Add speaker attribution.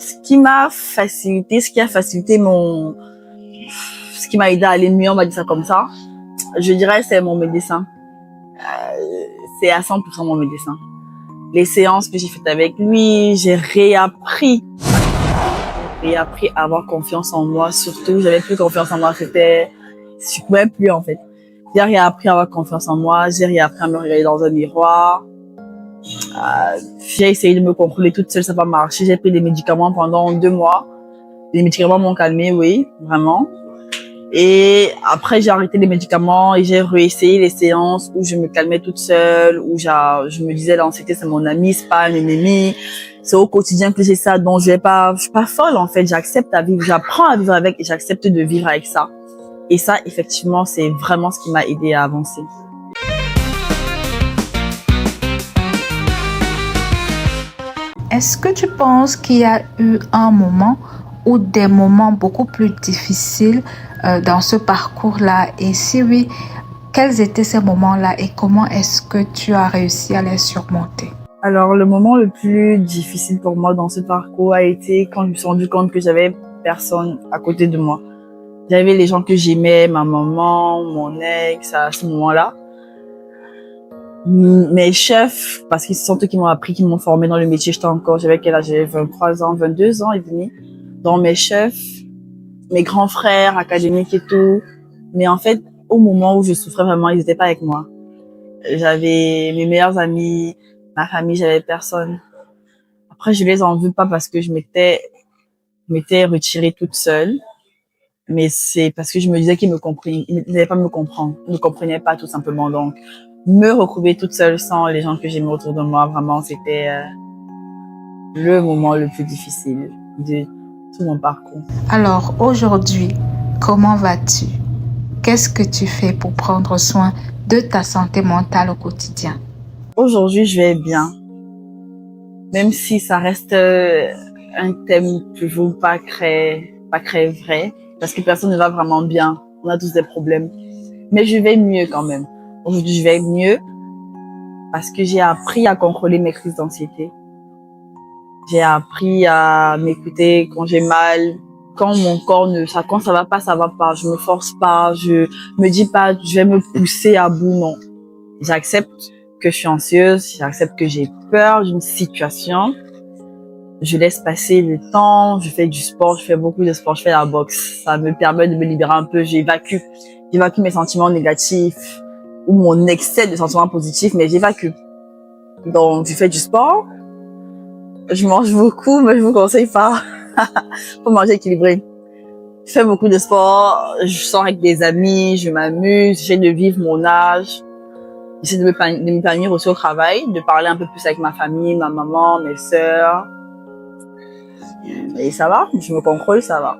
Speaker 1: Ce qui a facilité ce qui m'a aidé à aller mieux, on va dire ça comme ça, je dirais c'est mon médecin. C'est à 100% mon médecin. Les séances que j'ai faites avec lui, j'ai réappris à avoir confiance en moi. Surtout, j'avais plus confiance en moi. Je pouvais plus en fait. J'ai réappris à avoir confiance en moi. J'ai réappris à me regarder dans un miroir. J'ai essayé de me contrôler toute seule, ça n'a pas marché. J'ai pris des médicaments pendant 2 mois. Les médicaments m'ont calmé, oui, vraiment. Et après, j'ai arrêté les médicaments et j'ai réessayé les séances où je me calmais toute seule, où je me disais l'anxiété c'est mon ami, c'est pas un ennemi. C'est au quotidien que j'ai ça, donc je suis pas folle en fait. J'accepte à vivre, j'apprends à vivre avec et j'accepte de vivre avec ça. Et ça, effectivement, c'est vraiment ce qui m'a aidé à avancer.
Speaker 2: Est-ce que tu penses qu'il y a eu un moment ou des moments beaucoup plus difficiles dans ce parcours-là? Et si oui, quels étaient ces moments-là et comment est-ce que tu as réussi à les surmonter?
Speaker 1: Alors, le moment le plus difficile pour moi dans ce parcours a été quand je me suis rendu compte que j'avais personne à côté de moi. J'avais les gens que j'aimais, ma maman, mon ex, à ce moment-là. Mes chefs, parce qu'ils sont eux qui m'ont appris, qui m'ont formé dans le métier, j'avais quel âge? J'avais 23 ans, 22 ans et demi. Donc mes chefs, mes grands frères académiques et tout. Mais en fait, au moment où je souffrais vraiment, ils n'étaient pas avec moi. J'avais mes meilleurs amis, ma famille, j'avais personne. Après, je les en veux pas parce que je m'étais retirée toute seule. Mais c'est parce que je me disais qu'ils n'allaient pas me comprendre. Ils ne comprenaient pas tout simplement. Donc, me retrouver toute seule sans les gens que j'aimais autour de moi, vraiment, c'était le moment le plus difficile de tout mon parcours.
Speaker 2: Alors, aujourd'hui, comment vas-tu? Qu'est-ce que tu fais pour prendre soin de ta santé mentale au quotidien?
Speaker 1: Aujourd'hui, je vais bien. Même si ça reste un thème toujours pas très vrai, parce que personne ne va vraiment bien. On a tous des problèmes. Mais je vais mieux quand même. Aujourd'hui, je vais mieux parce que j'ai appris à contrôler mes crises d'anxiété. J'ai appris à m'écouter quand j'ai mal, quand mon corps quand ça va pas, ça va pas. Je me force pas, je me dis pas, je vais me pousser à bout, non. J'accepte que je suis anxieuse, j'accepte que j'ai peur d'une situation. Je laisse passer le temps, je fais du sport, je fais beaucoup de sport, je fais la boxe. Ça me permet de me libérer un peu, j'évacue mes sentiments négatifs ou mon excès de sentiments positifs, mais j'évacue. Donc, je fais du sport. Je mange beaucoup, mais je vous conseille pas. Faut manger équilibré. Je fais beaucoup de sport, je sors avec des amis, je m'amuse, j'essaie de vivre mon âge. J'essaie de m'épanouir aussi au travail, de parler un peu plus avec ma famille, ma maman, mes sœurs. Et ça va, je me contrôle, ça va.